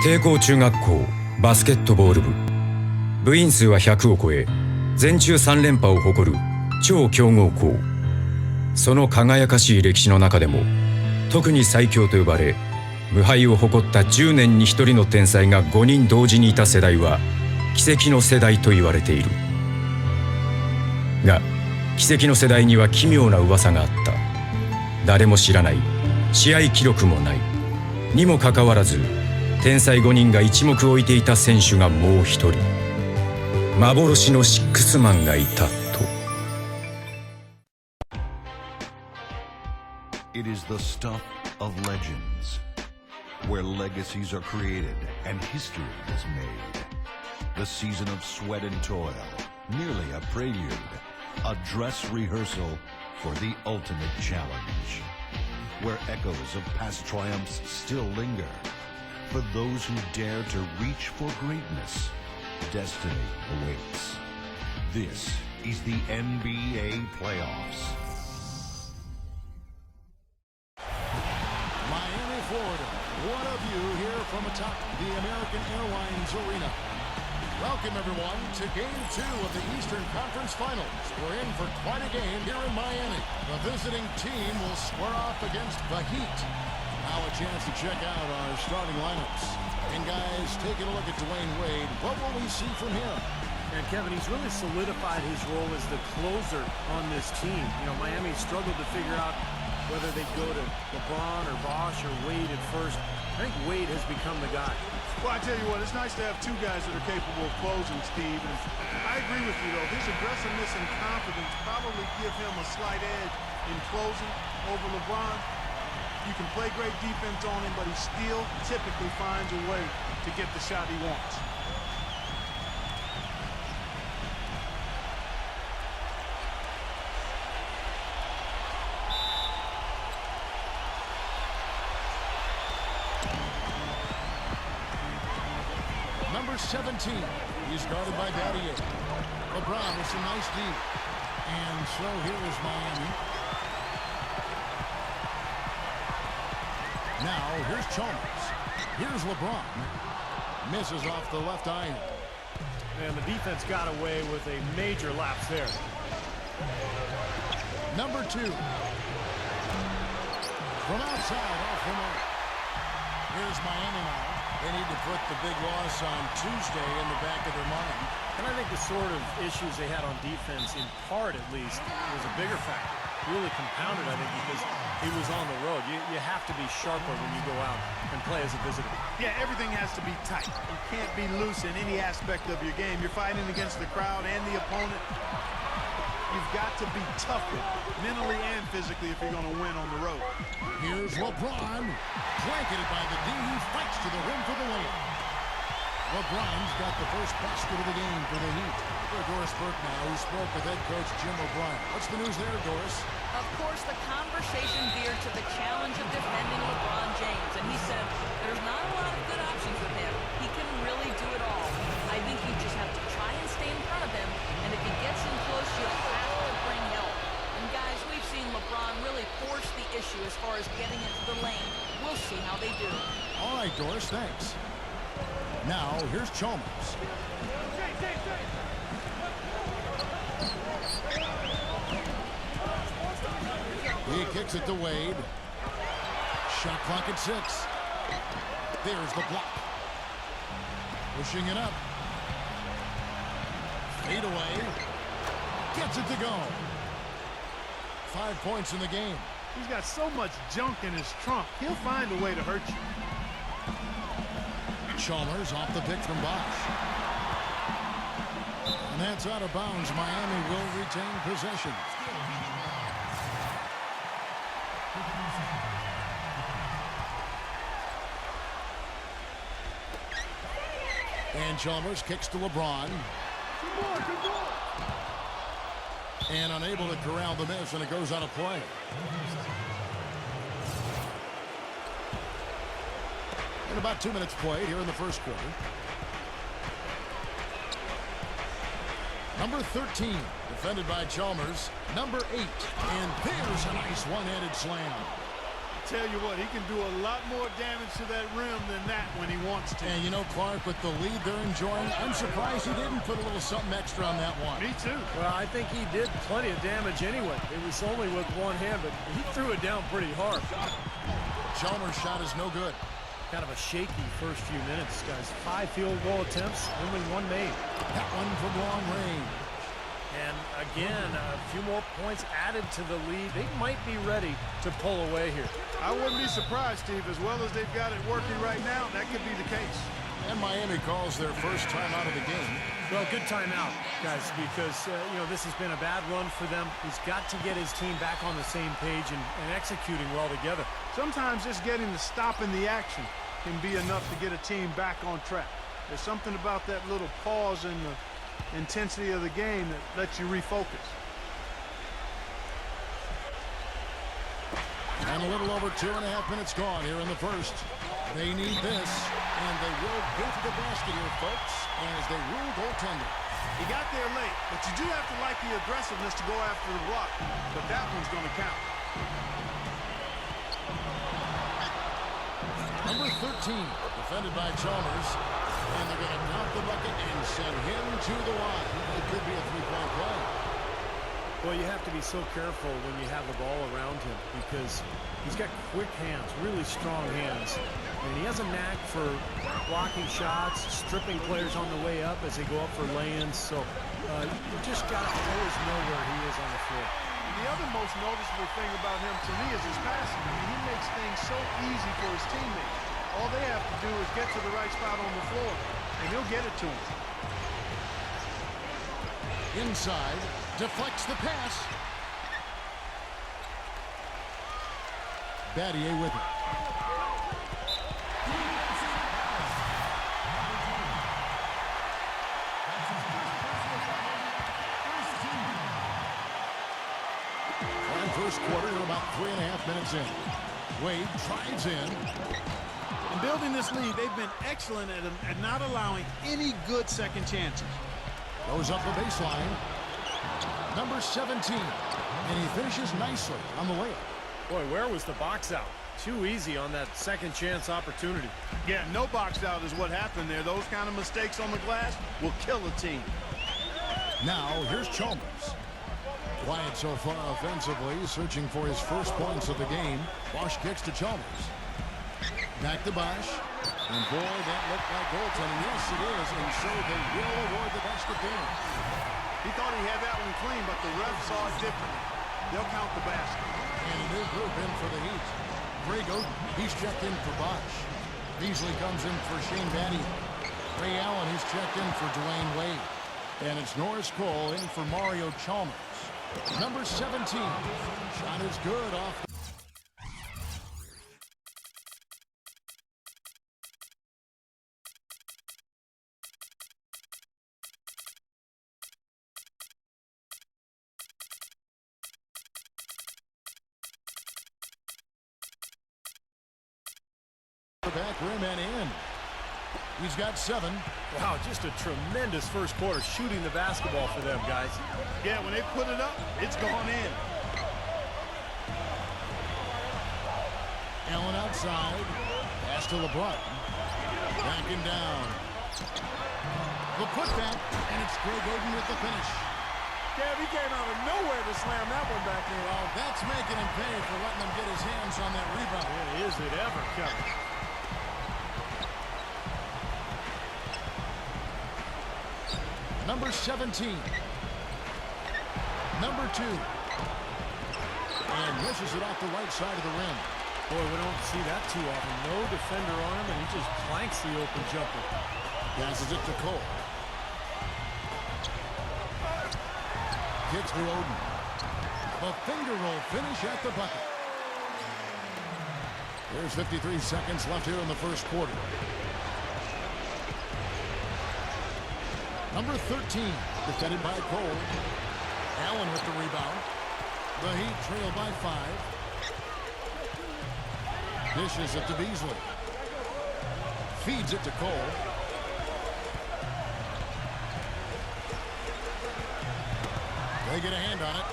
帝光中学校バスケットボール部、部員数は100を超え全中3連覇を誇る超強豪校。その輝かしい歴史の中でも特に最強と呼ばれ無敗を誇った10年に1人の天才が5人同時にいた世代は奇跡の世代と言われている。が奇跡の世代には奇妙な噂があった。誰も知らない、試合記録もないにもかかわらず天才5人が一目置いていた選手がもう一人、幻のシックスマンがいたと。 It is the stuff of legends, where legacies are created and history is made. The season of sweat and toil, merely a prelude, a dress rehearsal for the ultimate challenge, where echoes of past triumphs still linger. For those who dare to reach for greatness, destiny awaits. This is the NBA playoffs. Miami, Florida. What a view here from atop the American Airlines Arena. Welcome, everyone, to Game 2 of the Eastern Conference Finals. We're in for quite a game here in Miami. The visiting team will square off against the Heat. Now a chance to check out our starting lineups. And guys, taking a look at Dwayne Wade, what will we see from him? And Kevin, he's really solidified his role as the closer on this team. You know, Miami struggled to figure out whether they go to LeBron or Bosh or Wade at first. I think Wade has become the guy. Well, I tell you what, it's nice to have two guys that are capable of closing, Steve. And I agree with you, though. His aggressiveness and confidence probably give him a slight edge in closing over LeBron. You can play great defense on him, but he still typically finds a way to get the shot he wants. Number 17, he's guarded by Battier. LeBron with some nice D. And so here is Miami. Now, here's Chalmers. Here's LeBron. Misses off the left iron. And the defense got away with a major lapse there. Number 2. From outside, off the mark. Here's Miami now. They need to put the big loss on Tuesday in the back of their mind. And I think the sort of issues they had on defense, in part at least, was a bigger factor. Really compounded, I think, because he was on the road. You have to be sharper when you go out and play as a visitor. Yeah, everything has to be tight. You can't be loose in any aspect of your game. You're fighting against the crowd and the opponent. You've got to be tougher, mentally and physically, if you're going to win on the road. Here's LeBron. Blanketed by the D. Fights to the rim for the win. LeBron's got the first basket of the game for the Heat. For Doris Burke now, who spoke with head coach Jim O'Brien. What's the news there, Doris? Of course, the conversation veered to the challenge of defending LeBron James, and he said there's not a lot of good options with him. He can really do it all. I think you just have to try and stay in front of him, and if he gets in close, you'll have to bring help. And guys, we've seen LeBron really force the issue as far as getting into the lane. We'll see how they do. All right, Doris, thanks. Now, here's Chalmers. He kicks it to Wade. Shot clock at 6. There's the block. Pushing it up. Fade away. Gets it to go. 5 points in the game. He's got so much junk in his trunk. He'll find a way to hurt you. Chalmers off the pick from Bosh. And that's out of bounds. Miami will retain possession. And Chalmers kicks to LeBron. And unable to corral the miss, and it goes out of play. And about 2 minutes played here in the first quarter. Number 13, defended by Chalmers. Number 8, and there's a nice one-handed slam. tell you what, he can do a lot more damage to that rim than that when he wants to. And you know, Clark, with the lead they're enjoying, I'm surprised he didn't put a little something extra on that one. Me too. Well, I think he did plenty of damage anyway. It was only with one hand, but he threw it down pretty hard. Chalmers' shot is no good. Kind of a shaky first few minutes, guys. 5 field goal attempts, only 1 made. That one from long range. And again, a few more points added to the lead. They might be ready to pull away here. I wouldn't be surprised, Steve. As well as they've got it working right now, that could be the case. And Miami calls their first time out of the game. Well, good timeout, guys, because, you know, this has been a bad run for them. He's got to get his team back on the same page and executing well together. Sometimes just getting to stop in the action can be enough to get a team back on track. There's something about that little pause in the intensity of the game that lets you refocus. And a little over 2.5 minutes gone here in the first. They need this, and they will go to the basket here, folks, as they rule goaltender. He got there late, but you do have to like the aggressiveness to go after the block. But that one's going to count. Number 13, defended by Chalmers. And they're going to knock the bucket and send him to the line. It could be a three-point play. Well, you have to be so careful when you have the ball around him because he's got quick hands, really strong hands. And he has a knack for blocking shots, stripping players on the way up as they go up for lay-ins. So you just got to always know where he is on the floor. The other most noticeable thing about him to me is his passing. I mean, he makes things so easy for his teammates. All they have to do is get to the right spot on the floor, and he'll get it to him. Inside, deflects the pass. Battier with it. First quarter, we're about 3.5 minutes in. Wade drives in. In building this lead, they've been excellent at not allowing any good second chances. Goes up the baseline. Number 17. And he finishes nicely on the layup. Boy, where was the box out? Too easy on that second chance opportunity. Yeah, no box out is what happened there. Those kind of mistakes on the glass will kill a team. Now, here's Chalmers. Quiet so far offensively, searching for his first points of the game. Bosch kicks to Chalmers. Back to Bosch. And boy, that looked like goaltending. Yes, it is. And so they will award the basket there. He thought he had that one clean, but the ref saw it differently. They'll count the basket. And a new group in for the Heat. Greg Oden, he's checked in for Bosch. Beasley comes in for Shane Battier. Ray Allen, he's checked in for Dwayne Wade. And it's Norris Cole in for Mario Chalmers. Number 17. Shot is good off. Back rim and in. He's got 7. Wow, just a tremendous first quarter shooting the basketball for them, guys. Yeah, when they put it up, it's gone in. Allen outside. Pass to LeBron. Backing down. The putback, and it's Greg Oden with the finish. Kev, he came out of nowhere to slam that one back in. Well, that's making him pay for letting them get his hands on that rebound. Man, is it ever coming? Number 17. Number 2. And misses it off the right side of the rim. Boy, we don't see that too often. No defender on him, and he just planks the open jumper. Passes it to Cole. Kicks to Oden. The finger roll finish at the bucket. There's 53 seconds left here in the first quarter. Number 13, defended by Cole. Allen with the rebound. The Heat trail by 5. Dishes it to Beasley. Feeds it to Cole. They get a hand on it.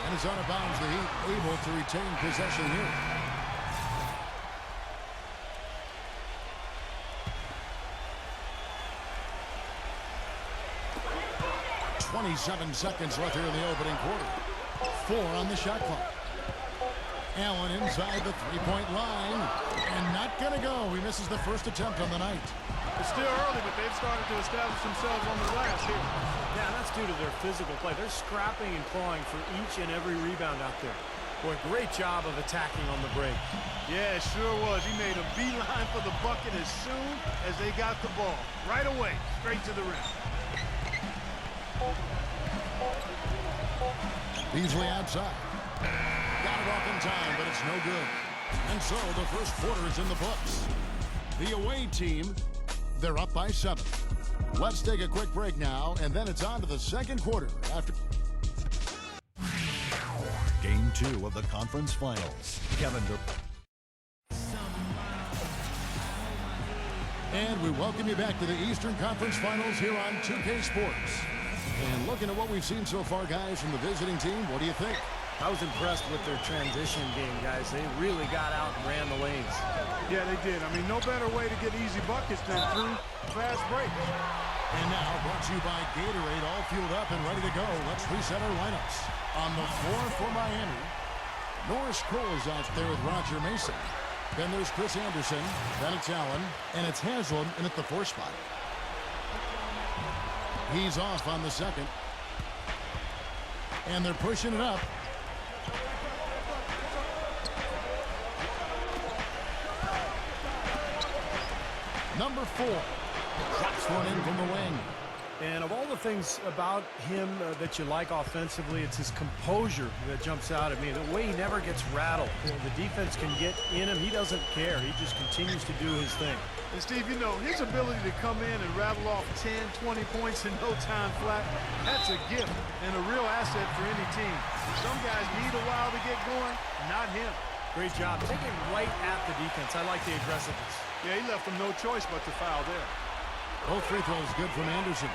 And it's out of bounds. The Heat able to retain possession here. 27 seconds left here in the opening quarter. 4 on the shot clock. Allen inside the three-point line. And not going to go. He misses the first attempt on the night. It's still early, but they've started to establish themselves on the glass here. Yeah, that's due to their physical play. They're scrapping and clawing for each and every rebound out there. Boy, great job of attacking on the break. Yeah, it sure was. He made a beeline for the bucket as soon as they got the ball. Right away, straight to the rim. Beasley outside. Got it off in time, but it's no good. And so the first quarter is in the books. The away team, they're up by 7. Let's take a quick break now, and then it's on to the second quarter after. Game 2 of the conference finals. Kevin And we welcome you back to the Eastern Conference Finals here on 2K Sports. And looking at what we've seen so far, guys, from the visiting team, what do you think? I was impressed with their transition game, guys. They really got out and ran the lanes. Yeah, they did. I mean, no better way to get easy buckets than through fast breaks. And now, brought to you by Gatorade, all fueled up and ready to go. Let's reset our lineups. On the floor for Miami, Norris Cole is out there with Roger Mason. Then there's Chris Anderson. Then it's Allen. And it's Haslam in at the 4 spot. He's off on the second. And they're pushing it up. Number 4 drops one in from the wing. And of all the things about him that you like offensively, it's his composure that jumps out at me. The way he never gets rattled. The defense can get in him. He doesn't care. He just continues to do his thing. And Steve, you know, his ability to come in and rattle off 10, 20 points in no time flat, that's a gift and a real asset for any team. Some guys need a while to get going, not him. Great job. Taking right at the defense. I like the aggressiveness. Yeah, he left them no choice but to foul there. Both free throws good from Anderson.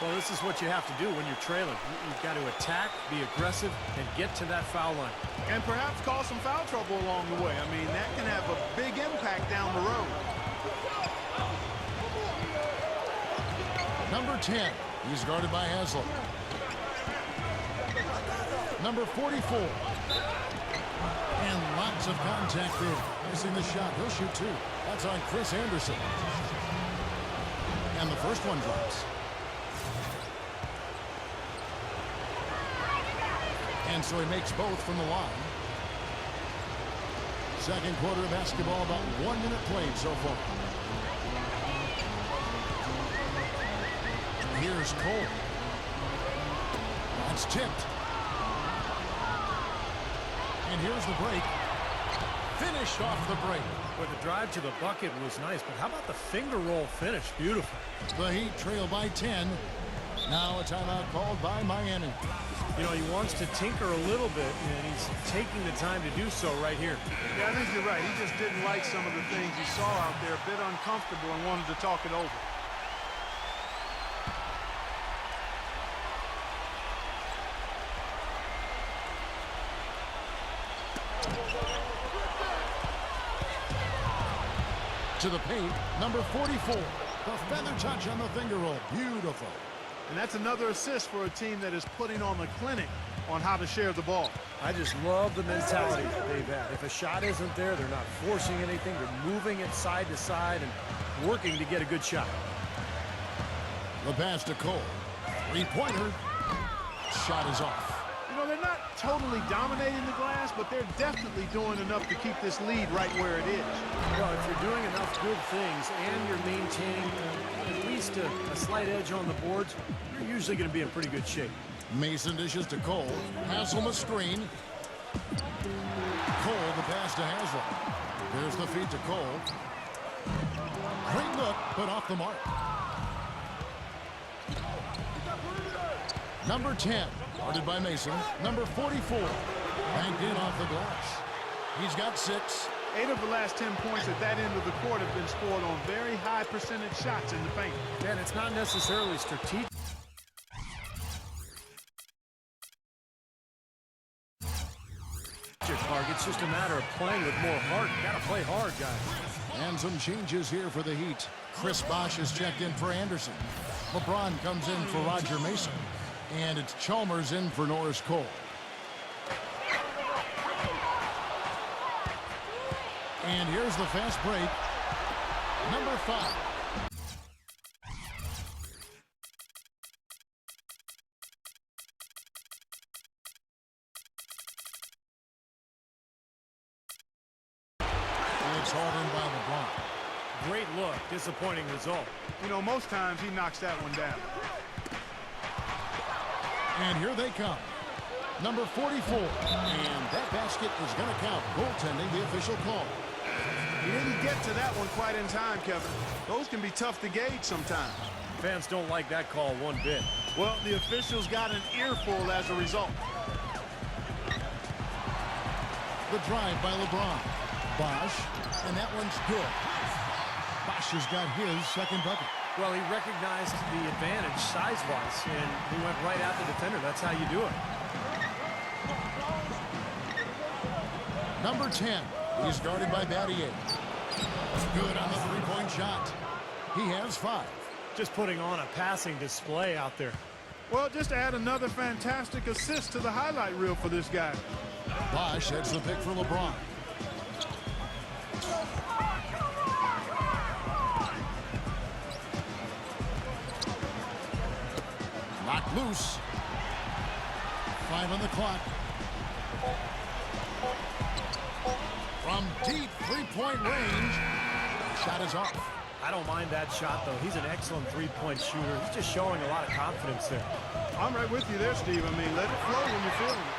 Well, this is what you have to do when you're trailing. You've got to attack, be aggressive, and get to that foul line. And perhaps cause some foul trouble along the way. I mean, that can have a big impact down the road. Number 10, he's guarded by Haslam. Number 44. And lots of contact there. Missing the shot. He'll shoot 2. That's on Chris Anderson. And the first one drops. And so he makes both from the line. Second quarter of basketball, about 1 minute played so far. Here's Cole. That's tipped. And here's the break. Finished off the break. But the drive to the bucket was nice, but how about the finger roll finish? Beautiful. The Heat trail by 10. Now a timeout called by Miami. You know, he wants to tinker a little bit, and he's taking the time to do so right here. Yeah, I think you're right. He just didn't like some of the things he saw out there, a bit uncomfortable, and wanted to talk it over. To the paint, number 44. The feather touch on the finger roll. Beautiful. And that's another assist for a team that is putting on the clinic on how to share the ball. I just love the mentality that they've had. If a shot isn't there, they're not forcing anything. They're moving it side to side and working to get a good shot. The pass to Cole. Three-pointer. Shot is off. You know, they're not totally dominating the glass, but they're definitely doing enough to keep this lead right where it is. Well, if you're doing enough good things and you're maintaining at least a slight edge on the boards, you're usually going to be in pretty good shape. Mason dishes to Cole. Haslam a screen. Cole the pass to Haslam. There's the feed to Cole. Great look, but off the mark. Number 10, guarded by Mason. Number 44, banked in off the glass. He's got 6. 8 of the last 10 points at that end of the court have been scored on very high percentage shots in the paint. And it's not necessarily strategic. It's just a matter of playing with more heart. You got to play hard, guys. And some changes here for the Heat. Chris Bosh is checked in for Anderson. LeBron comes in for Roger Mason. And it's Chalmers in for Norris Cole. And here's the fast break. Number 5. And it's hauled in by LeBron. Great look. Disappointing result. You know, most times he knocks that one down. And here they come. Number 44. And that basket is going to count. Goaltending, the official call. He didn't get to that one quite in time, Kevin. Those can be tough to gauge sometimes. Fans don't like that call one bit. Well, the officials got an earful as a result. The drive by LeBron. Bosch, and that one's good. Bosch has got his second bucket. Well, he recognized the advantage size-wise, and he went right at the defender. That's how you do it. Number 10. He's guarded by Battier. Good on the three-point shot. He has 5. Just putting on a passing display out there. Well, just add another fantastic assist to the highlight reel for this guy. Bosch heads the pick for LeBron. Knocked loose. 5 on the clock. From deep three-point range. Shot is off. I don't mind that shot, though. He's an excellent three-point shooter. He's just showing a lot of confidence there. I'm right with you there, Steve. I mean, let it flow when you're feeling it.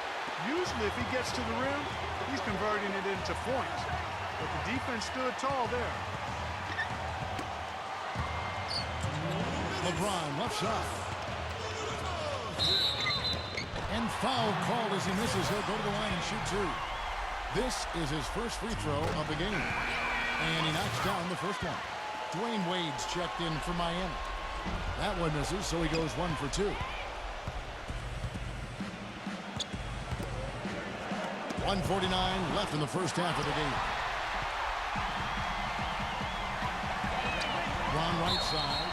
Usually, if he gets to the rim, he's converting it into points. But the defense stood tall there. LeBron left side. And foul called as he misses. He'll go to the line and shoot 2. This is his first free throw of the game. And he knocks down the first one. Dwayne Wade's checked in for Miami. That one misses, so he goes 1 for 2. 1:49 left in the first half of the game. Ron right side.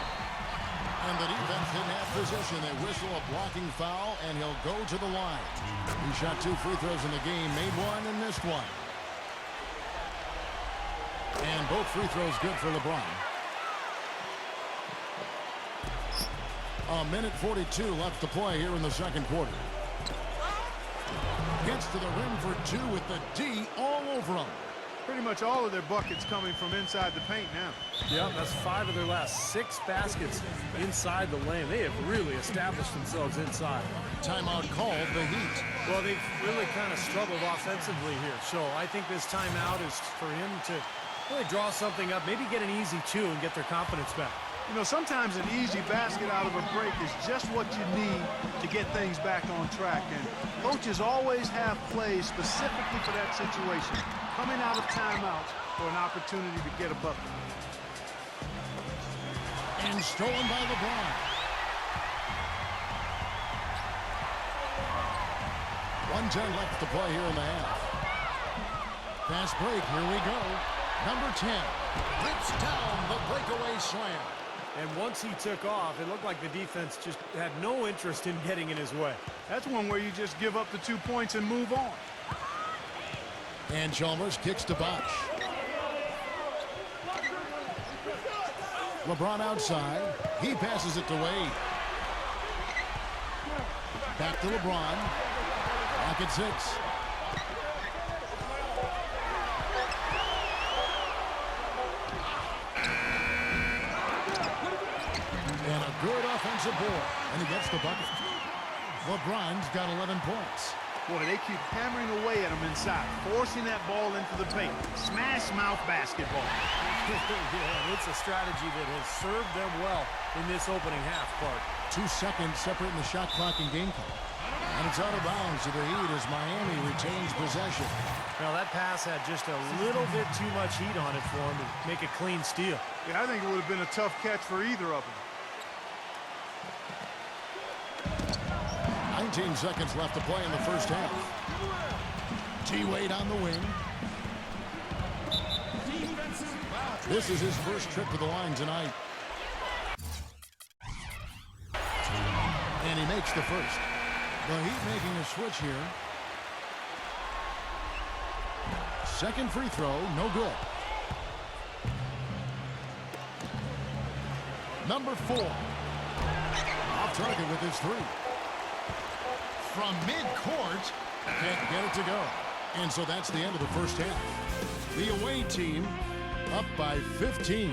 And the defense didn't have possession. They whistle a blocking foul, and he'll go to the line. He shot 2 free throws in the game, made 1 and missed 1. And both free throws good for LeBron. 1:42 left to play here in the second quarter. Gets to the rim for 2 with the D all over him. Pretty much all of their buckets coming from inside the paint now. Yep, that's 5 of their last 6 baskets inside the lane. They have really established themselves inside. Timeout called, the Heat. Well, they've really kind of struggled offensively here. So I think this timeout is for him to really draw something up, maybe get an easy 2 and get their confidence back. You know, sometimes an easy basket out of a break is just what you need to get things back on track. And coaches always have plays specifically for that situation, coming out of timeouts for an opportunity to get a bucket. And stolen by LeBron. 1:10 left to play here in the half. Fast break, here we go. Number 10 rips down the breakaway slam. And once he took off, it looked like the defense just had no interest in getting in his way. That's one where you just give up the 2 points and move on. And Chalmers kicks to Bosch. LeBron outside. He passes it to Wade. Back to LeBron. Back at 6. And a good offensive board. And he gets the bucket. LeBron's got 11 points. Boy, they keep hammering away at him inside, forcing that ball into the paint. Smash mouth basketball. Yeah, it's a strategy that has served them well in this opening half part. 2 seconds separating the shot clock and game clock. And it's out of bounds to the Heat as Miami retains possession. Now that pass had just a little bit too much heat on it for him to make a clean steal. Yeah, I think it would have been a tough catch for either of them. 19 seconds left to play in the first half. T-Wade on the wing. This is his first trip to the line tonight. And And he makes the first. The Heat making a switch here. Second free throw, no good. Number 4. Off target with his 3. From midcourt, can't get it to go. And so that's the end of the first half. The away team up by 15.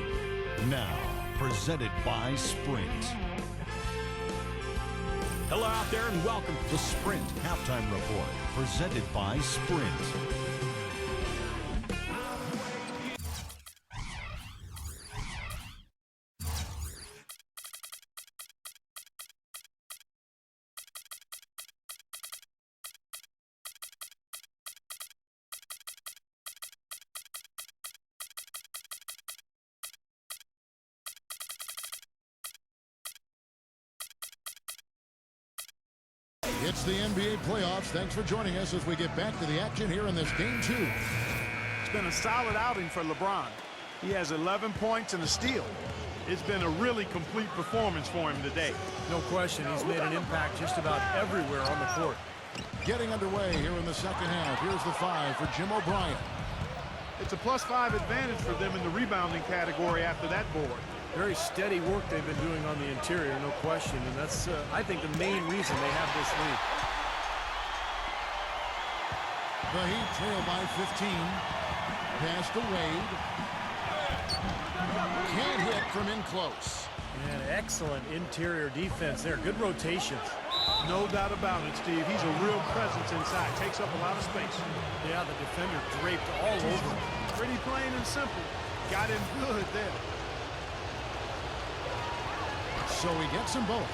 Now, presented by Sprint. Hello out there and welcome The Sprint Halftime Report, presented by Sprint. It's the NBA playoffs. Thanks for joining us as we get back to the action here in this game 2. It's been a solid outing for LeBron. He has 11 points and a steal. It's been a really complete performance for him today. No question, he's made an impact just about everywhere on the court. Getting underway here in the second half. Here's the 5 for Jim O'Brien. It's a +5 advantage for them in the rebounding category after that board. Very steady work they've been doing on the interior, no question. And that's, I think, the main reason they have this lead. The Heat trail by 15. Pass to Wade. Can't hit from in close. And excellent interior defense there. Good rotations. No doubt about it, Steve. He's a real presence inside. Takes up a lot of space. Yeah, the defender draped all over him. Pretty plain and simple. Got him good there. So he gets them both.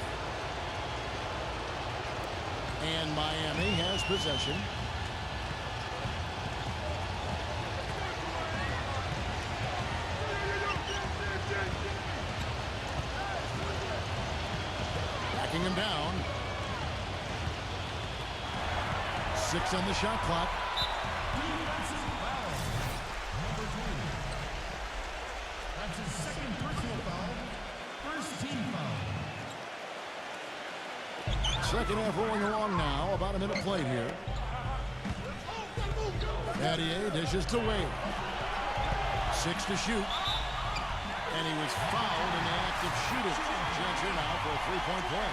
And Miami has possession. Backing him down. 6 on the shot clock. That's his second personal foul. First team foul. Second half rolling along now. About a minute played here. Battier dishes to Wade. 6 to shoot. And he was fouled in the act of shooting. Chance here now for a 3-point play.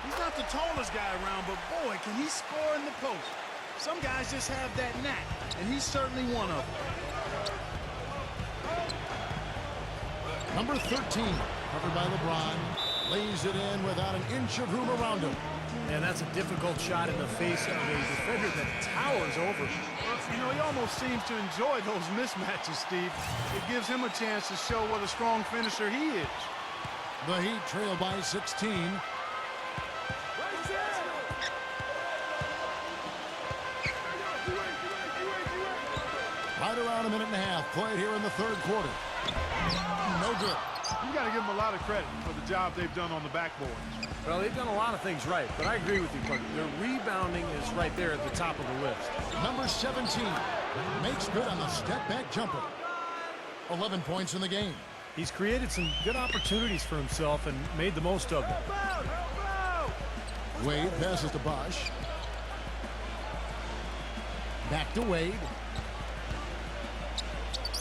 He's not the tallest guy around, but boy, can he score in the post. Some guys just have that knack, and he's certainly one of them. Number 13, covered by LeBron, lays it in without an inch of room around him. And that's a difficult shot in the face of a defender that towers over him. You know, he almost seems to enjoy those mismatches, Steve. It gives him a chance to show what a strong finisher he is. The Heat trail by 16. Right around a minute and a half played here in the third quarter. No good. You got to give them a lot of credit for the job they've done on the backboard. Well, they've done a lot of things right, but I agree with you, Clark. Their rebounding is right there at the top of the list. Number 17 makes good on the step-back jumper. 11 points in the game. He's created some good opportunities for himself and made the most of them. Wade passes to Bosh. Back to Wade.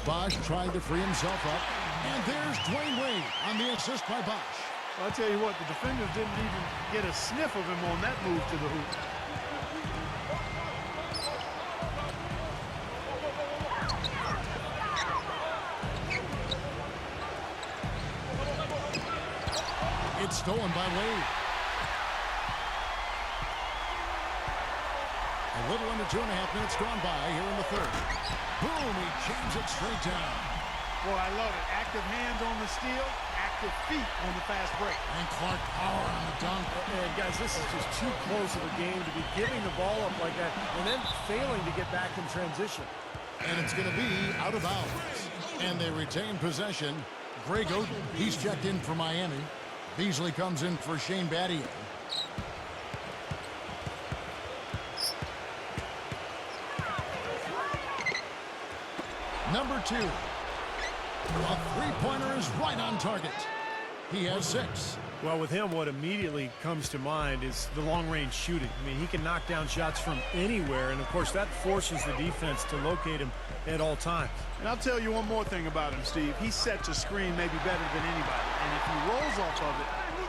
Bosh trying to free himself up. And there's Dwayne Wade on the assist by Bosh. Well, I'll tell you what, the defenders didn't even get a sniff of him on that move to the hoop. It's stolen by Wade. A little under 2.5 minutes gone by here in the third. Boom, he jams it straight down. Boy, I love it. Active hands on the steal, active feet on the fast break. And Clark power on the dunk. And guys, this is just too close of a game to be giving the ball up like that and then failing to get back in transition. And it's going to be out of bounds. And they retain possession. Greg Oden, he's checked in for Miami. Beasley comes in for Shane Battier. Number 2. A three-pointer is right on target. He has 6. Well, with him, what immediately comes to mind is the long-range shooting. I mean, he can knock down shots from anywhere, and of course, that forces the defense to locate him at all times. And I'll tell you one more thing about him, Steve. He sets a screen maybe better than anybody. And if he rolls off of it,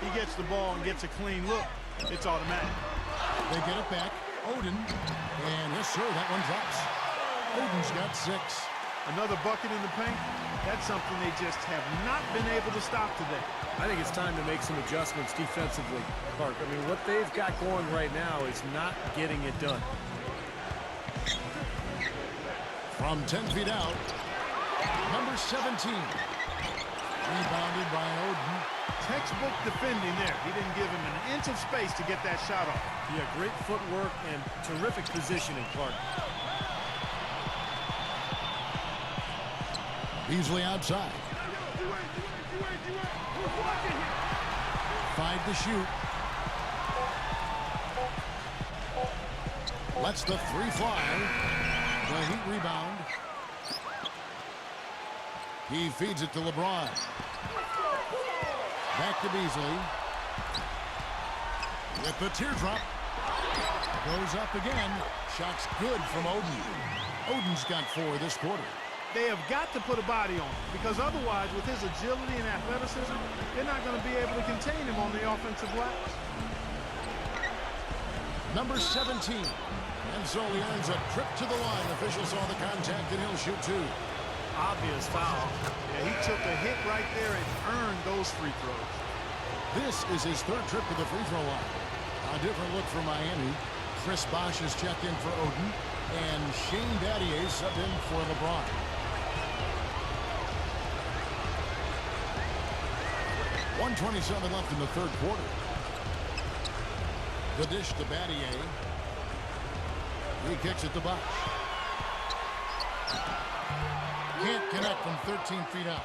he gets the ball and gets a clean look. It's automatic. They get it back. Odin. And yes, sir, that one drops. Odin's got 6. Another bucket in the paint. That's something they just have not been able to stop today. I think it's time to make some adjustments defensively, Clark. I mean, what they've got going right now is not getting it done. From 10 feet out, number 17. Rebounded by Odin. Textbook defending there. He didn't give him an inch of space to get that shot off. Yeah, great footwork and terrific positioning, Clark. Beasley outside. 5 to shoot. Lets the 3 fly. The Heat rebound. He feeds it to LeBron. Back to Beasley. With the teardrop. Goes up again. Shot's good from Odin. Odin's got 4 this quarter. They have got to put a body on him, because otherwise, with his agility and athleticism, they're not going to be able to contain him on the offensive glass. Number 17. And so he earns a trip to the line. Officials saw the contact, and he'll shoot 2. Obvious foul. Yeah, he took a hit right there and earned those free throws. This is his 3rd trip to the free throw line. A different look for Miami. Chris Bosh is checked in for Odin, and Shane Battier subbed in for LeBron. 1:27 left in the 3rd quarter. The dish to Battier. He kicks it to Bosh. Can't connect from 13 feet out.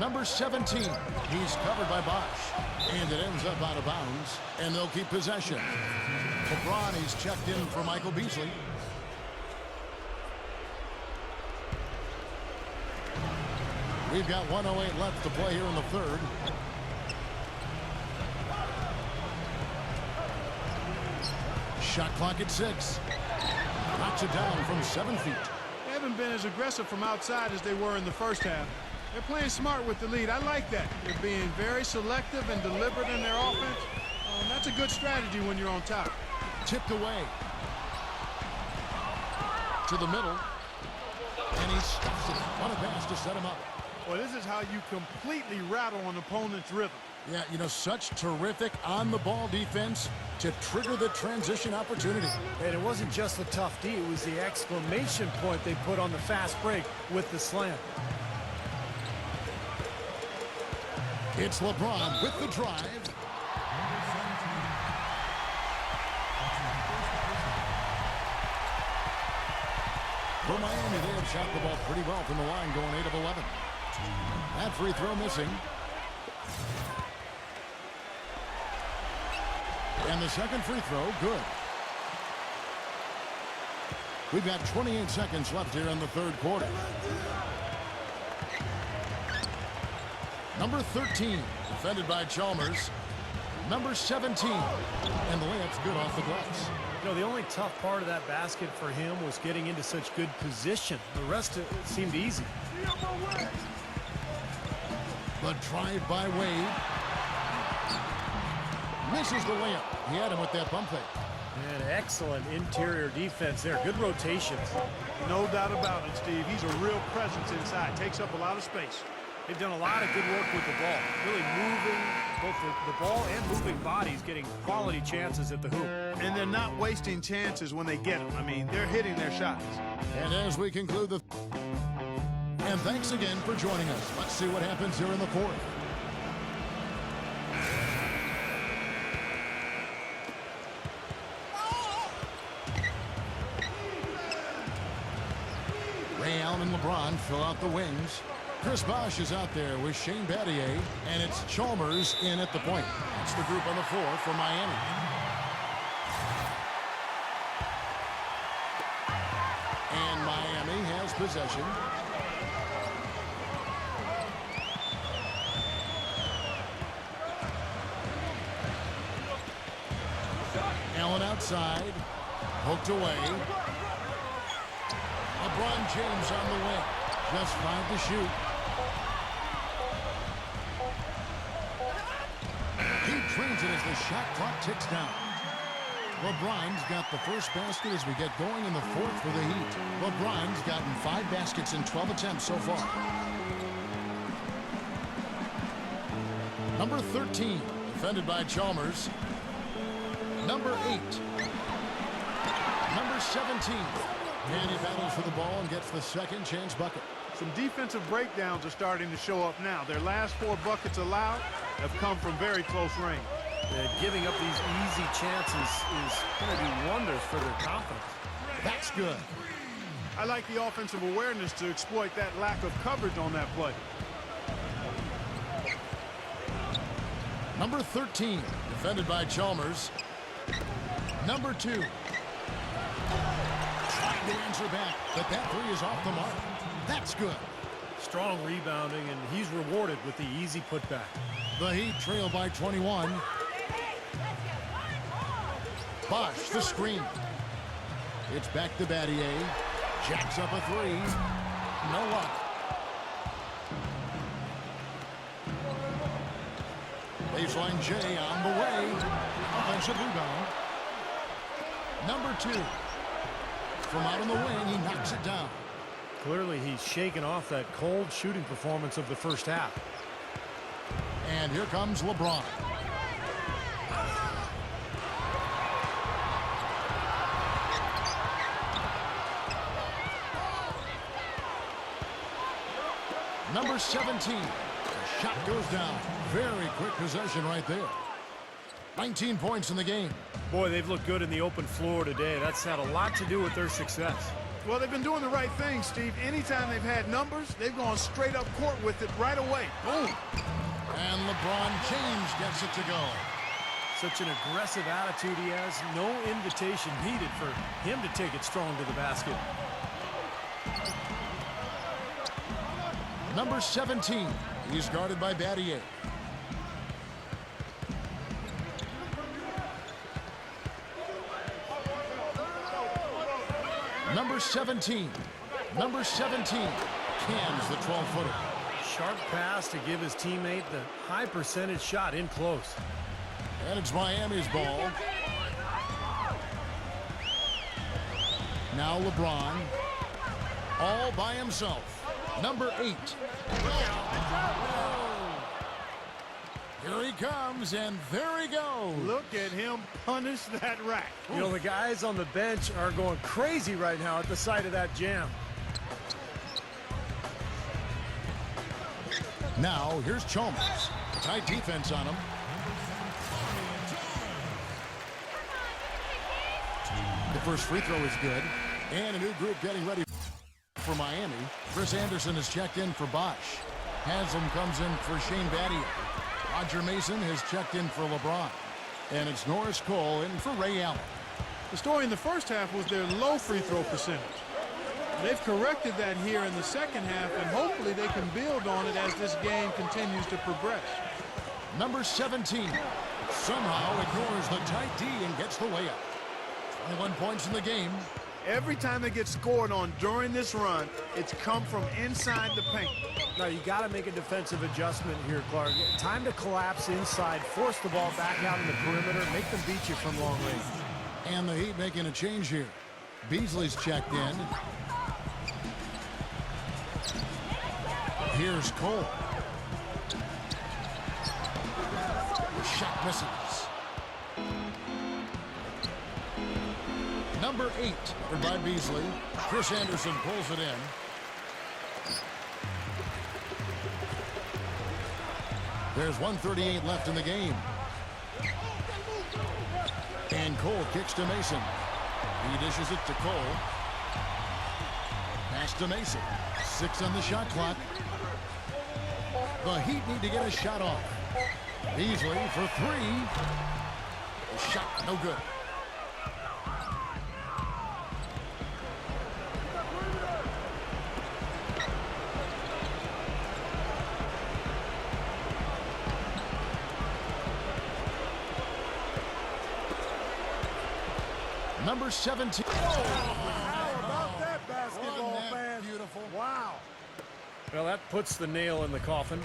Number 17. He's covered by Bosh. And it ends up out of bounds. And they'll keep possession. LeBron, he's checked in for Michael Beasley. We've got 1:08 left to play here in the 3rd. Shot clock at 6. Knocks it down from 7 feet. They haven't been as aggressive from outside as they were in the first half. They're playing smart with the lead. I like that. They're being very selective and deliberate in their offense. That's a good strategy when you're on top. Tipped away. To the middle. And he stuffs it. What a pass to set him up. Well, this is how you completely rattle an opponent's rhythm. Yeah, you know, such terrific on-the-ball defense to trigger the transition opportunity. And it wasn't just the tough D, it was the exclamation point they put on the fast break with the slam. It's LeBron with the drive. For Miami, they have shot the ball pretty well from the line, going 8 of 11. That free throw missing. And the second free throw, good. We've got 28 seconds left here in the 3rd quarter. Number 13, defended by Chalmers. Number 17, and the layup's good off the glass. You know, the only tough part of that basket for him was getting into such good position. The rest of it seemed easy. The drive by Wade. Misses the layup. He had him with that bump fake. And excellent interior defense there. Good rotations. No doubt about it, Steve. He's a real presence inside. Takes up a lot of space. They've done a lot of good work with the ball. Really moving both the ball and moving bodies, getting quality chances at the hoop. And they're not wasting chances when they get them. I mean, they're hitting their shots. And as we conclude the... And thanks again for joining us. Let's see what happens here in the 4th. Ray Allen and LeBron fill out the wings. Chris Bosh is out there with Shane Battier, and it's Chalmers in at the point. That's the group on the floor for Miami. And Miami has possession. side. Hooked away. LeBron James on the wing. Just 5 to shoot. He drains it as the shot clock ticks down. LeBron's got the first basket as we get going in the fourth for the Heat. LeBron's gotten 5 baskets in 12 attempts so far. Number 13, defended by Chalmers. Number 8. Number 17. And he battles for the ball and gets the second chance bucket. Some defensive breakdowns are starting to show up now. Their last 4 buckets allowed have come from very close range. Giving up these easy chances is going to do wonders for their confidence. That's good. I like the offensive awareness to exploit that lack of coverage on that play. Number 13, defended by Chalmers. Number 2. Trying to answer back, but that 3 is off the mark. That's good. Strong rebounding, and he's rewarded with the easy putback. The Heat trail by 21. Bosch, the screen. It's back to Battier. Jacks up a 3. No luck. Baseline J on the way. Offensive rebound. Number 2. From out on the wing, he knocks it down. Clearly, he's shaken off that cold shooting performance of the first half. And here comes LeBron. Number 17. The shot goes down. Very quick possession right there. 19 points in the game. Boy, they've looked good in the open floor today. That's had a lot to do with their success. Well, they've been doing the right thing, Steve. Anytime they've had numbers, they've gone straight up court with it right away. Boom. And LeBron James gets it to go. Such an aggressive attitude he has. No invitation needed for him to take it strong to the basket. Number 17. He's guarded by Battier. Number 17. Number 17 cans the 12-footer. Sharp pass to give his teammate the high percentage shot in close. And it's Miami's ball. Now LeBron. All by himself. Number 8. Here he comes, and there he goes. Look at him punish that rack. You know, the guys on the bench are going crazy right now at the sight of that jam. Now, here's Chalmers. Tight defense on him. The first free throw is good. And a new group getting ready for Miami. Chris Anderson has checked in for Bosch. Haslam comes in for Shane Battier. Roger Mason has checked in for LeBron. And it's Norris Cole in for Ray Allen. The story in the first half was their low free throw percentage. They've corrected that here in the second half, and hopefully they can build on it as this game continues to progress. Number 17 somehow ignores the tight D and gets the layup. 21 points in the game. Every time they get scored on during this run, it's come from inside the paint. Now, you got to make a defensive adjustment here, Clark. Time to collapse inside, force the ball back out in the perimeter, make them beat you from long range. And the Heat making a change here. Beasley's checked in. Here's Cole. The shot misses. Number 8, covered by Beasley. Chris Anderson pulls it in. There's 1:38 left in the game. And Cole kicks to Mason. He dishes it to Cole. Pass to Mason. 6 on the shot clock. The Heat need to get a shot off. Beasley for 3. The shot no good. number 17. How about that basketball, fans? Beautiful. Wow. Well, that puts the nail in the coffin.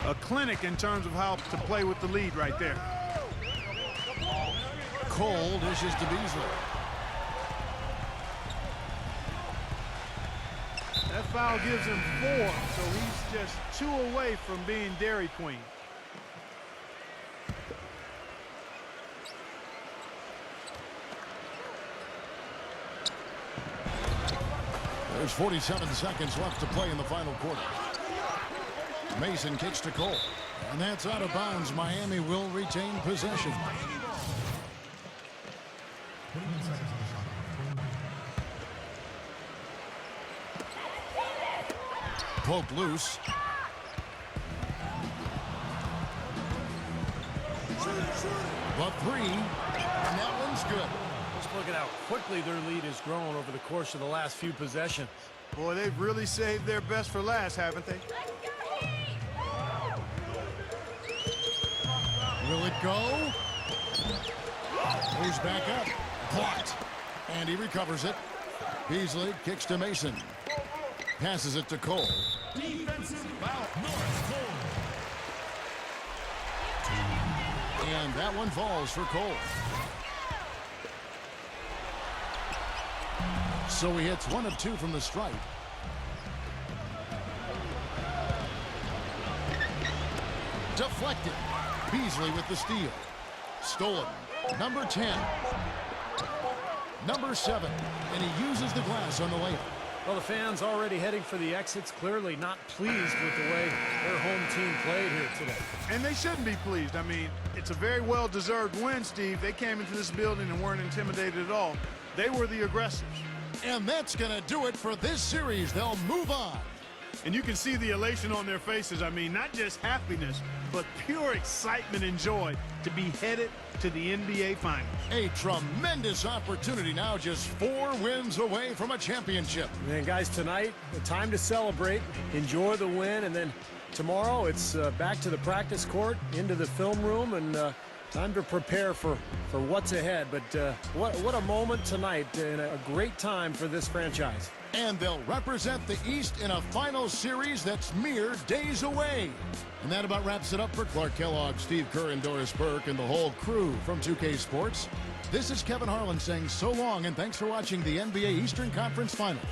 A clinic in terms of how to play with the lead right there. Cole dishes to Beasley. That foul gives him 4, so he's just 2 away from being Dairy Queen. There's 47 seconds left to play in the final quarter. Mason kicks to Cole. And that's out of bounds. Miami will retain possession. 21 seconds on the shot clock. Poke loose. The 3. And that one's good. Just look at how quickly their lead has grown over the course of the last few possessions. Boy, they've really saved their best for last, haven't they? Will it go? Moves back up. Blocked. And he recovers it. Beasley kicks to Mason. Passes it to Cole. Defensive foul. North Cole. And that one falls for Cole. So he hits 1 of 2 from the stripe. Deflected. Beasley with the steal. Stolen. Number 10. Number 7. And he uses the glass on the layup. Well, the fans already heading for the exits, clearly not pleased with the way their home team played here today. And they shouldn't be pleased. I mean, it's a very well-deserved win, Steve. They came into this building and weren't intimidated at all. They were the aggressors. And that's going to do it for this series. They'll move on. And you can see the elation on their faces. I mean, not just happiness, but pure excitement and joy to be headed to the NBA Finals. A tremendous opportunity now, just 4 wins away from a championship. And guys, tonight, the time to celebrate, enjoy the win, and then tomorrow it's back to the practice court, into the film room, and time to prepare for what's ahead. But what a moment tonight, and a great time for this franchise. And they'll represent the East in a final series that's mere days away. And that about wraps it up for Clark Kellogg, Steve Kerr, and Doris Burke, and the whole crew from 2K Sports. This is Kevin Harlan saying so long, and thanks for watching the NBA Eastern Conference Finals.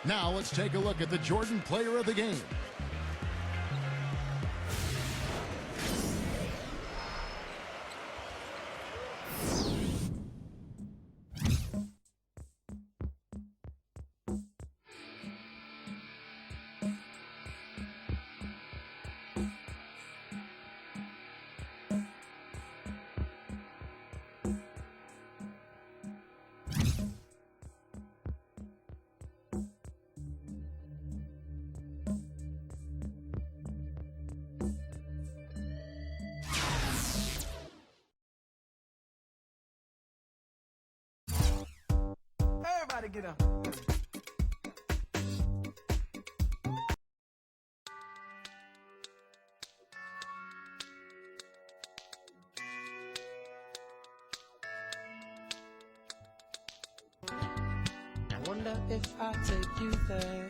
Now let's take a look at the Jordan Player of the Game. Everybody get up. I wonder if I take you there.